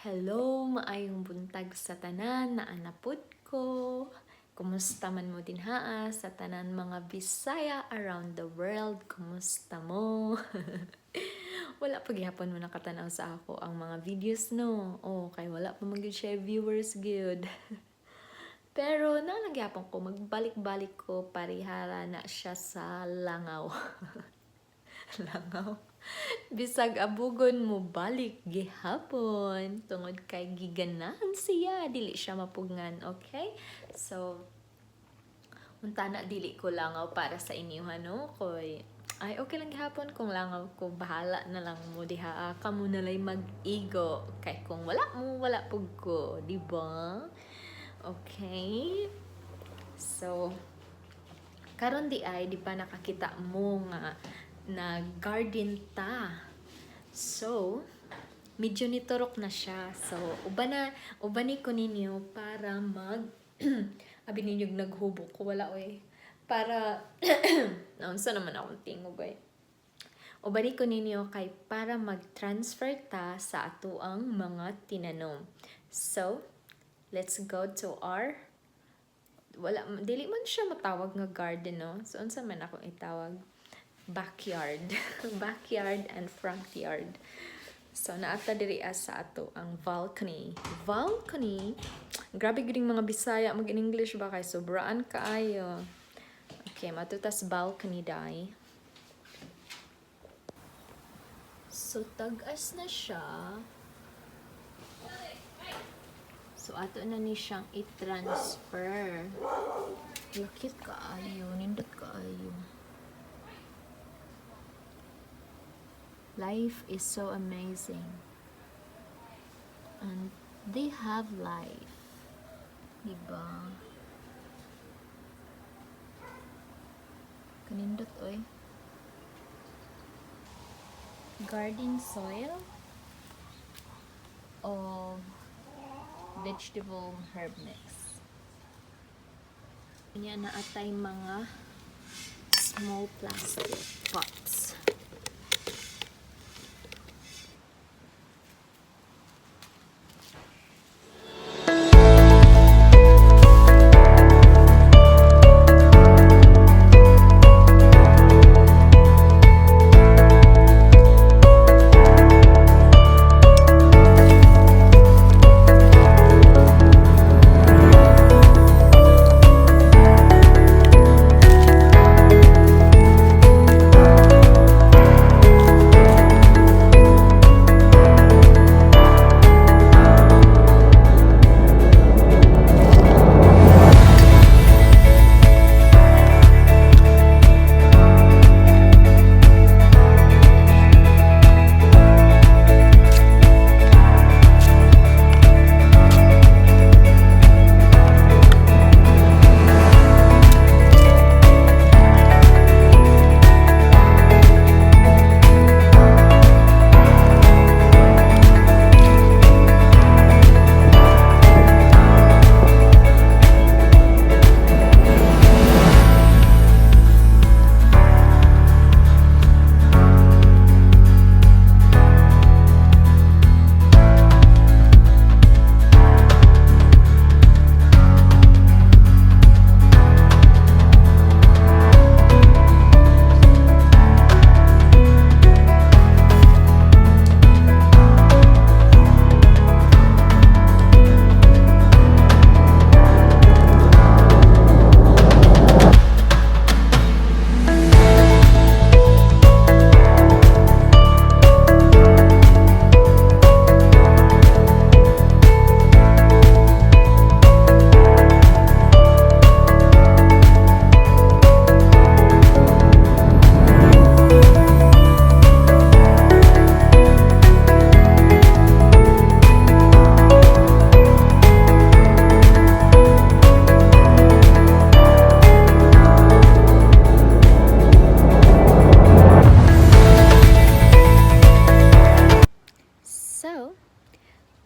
Hello, maayong buntag sa tanan na anapod ko. Kumusta man mo din haa sa tanan mga Bisaya around the world? Kumusta mo? Wala pa gyapon mo nakatanaw sa ako ang mga videos no. Oh, kay wala pa mag-share viewers good. Pero nalagyapon ko magbalik-balik ko parihara na siya sa langaw. Langaw. Bisag abugon mo balik gihapon tungod kay giganahan siya dili siya mapugngan, okay? So unta na dili ko langaw para sa inyo no koy ay okay lang gihapon kung langaw ko bahala na lang mo diha ka mo nalay mag-igo kay kung wala mo wala pug ko, di ba? Okay? So karon di ay di pa nakakita mo nga na garden ta. So, medyo niturok na siya. So, ubani ko ninyo para abi ninyo naghubok ko wala oy. Para naunsa naman akong tingog oy. Ubani ko ninyo kay para mag-transfer ta sa atoang mga tinanom. So, let's go to our dili man siya matawag nga garden no. So, unsa man akong itawag? Backyard. Backyard and front yard. So, naata diri sa ato ang balcony. Balcony? Grabe guding mga Bisaya mag-English ba kay sobraan kaayo. Okay, matutas balcony dai. So, tag-as na siya. So, ato na ni siyang i-transfer. Lakit kaayo, nindot kaayo. Life is so amazing. And they have life. Diba? Kanindot oy. Garden soil of vegetable herb mix. Kanya na atay mga small plastic pots.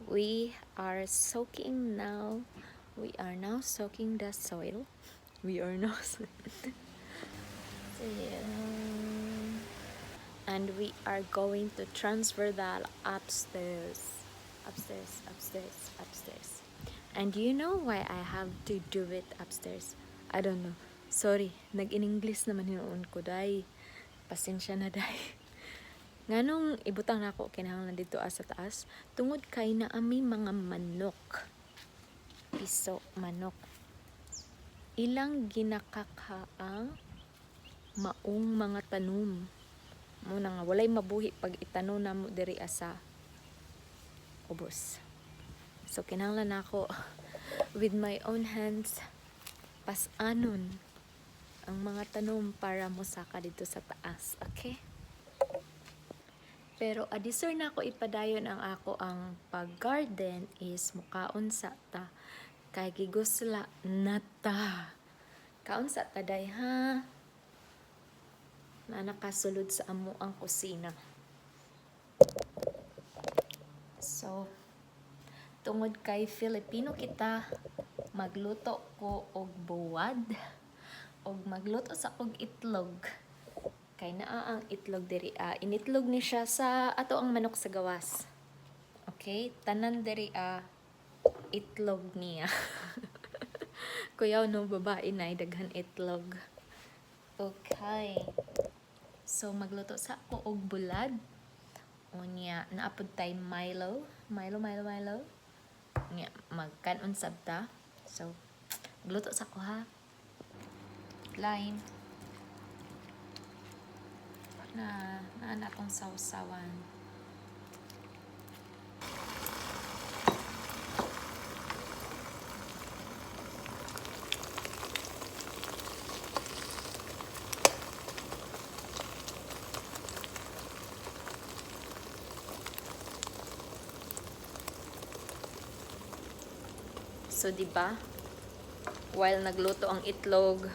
We are soaking now. We are now soaking the soil. We are now and we are going to transfer that upstairs. upstairs, upstairs, upstairs. And do you know why I have to do it upstairs? I don't know. Sorry, nag-in-English naman hinuon ko, day. Pasensya na, day. Nganong ibutang na ako kinahanglan dito sa taas, tungod kay na ami mga manok. Piso, manok. Ilang ginakakaang maong mga tanom. Muna nga, walay mabuhi pag itano na mo diri asa ubos. So, kinahanglan ako with my own hands pas-anon ang mga tanom para mosaka dito sa taas. Okay? Pero adisor na ako ipadayon ang ako ang pag-garden is mukaon sa ta. Kay gigusla nata. Kaon sa ta day ha. Na nakasulod sa amo ang kusina. So, tungod kay Filipino kita, magluto ko og buwad og magluto sa og itlog. Kay naa ang itlog diri initlog ni siya sa ato ang manok sa gawas. Okay, tanan diri itlog niya. Kuyaw no babae na daghan itlog. Okay. So magluto sa ako og bulad. Unya naapod tay Milo. Milo. Unya magkanon sabta. So magluto sa ako ha. Line. Na akong sausawan. So, diba? While nagluto ang itlog,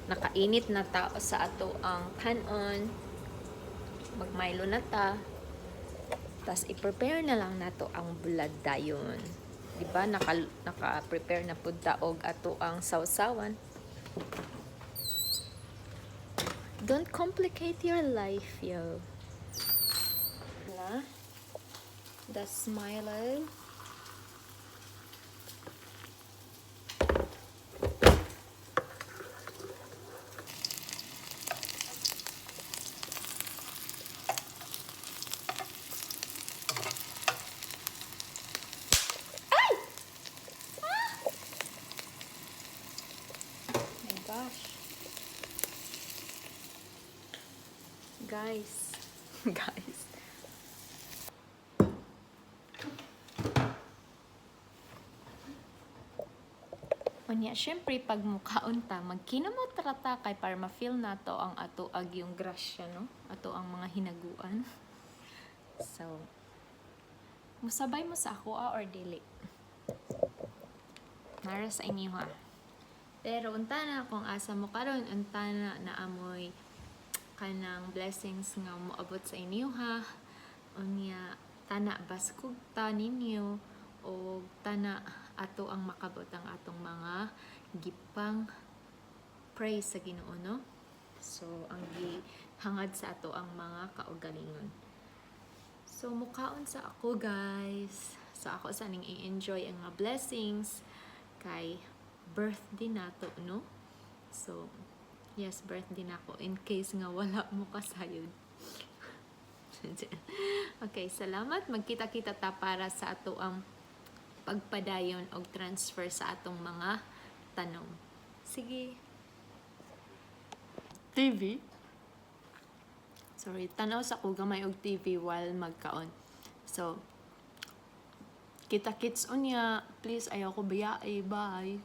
nakainit na tao sa ato ang kanon. Mag-Milo na ta. Tas i-prepare na lang nato ang bulad dayon. Diba? Naka-prepare na pud ta og ato ang sausawan. Don't complicate your life, yo. The Milo. Guys. Unya, syempre, pag mukhaon ta, magkinamotrata kay para ma-feel nato ang ato ag yung grasya, no? Ato ang mga hinaguan. So, musabay mo sa ako or dili? Nara sa inyo ha. Pero unta na kung asa mo karon, unta na naamoy kanang blessings nga moabot sa inyo ha. Unya tana baskog ta ninyo o tana ato ang makabot ang atong mga gipang praise sa Ginoo, no? So ang gihangad sa ato ang mga kaugalingon. So mukaon sa ako, guys. So ako sa ning i-enjoy ang mga blessings kay birthday nato, no? So yes, birthday na ako in case nga wala mo kasayod. Okay, salamat. Magkita-kita ta para sa ato ang pagpadayon og transfer sa atong mga tanong. Sige. TV. Sorry, tanaw sa ko gamay og TV while magkaon. So, kita-kits unya. Please, ayaw ko biyae. Bye.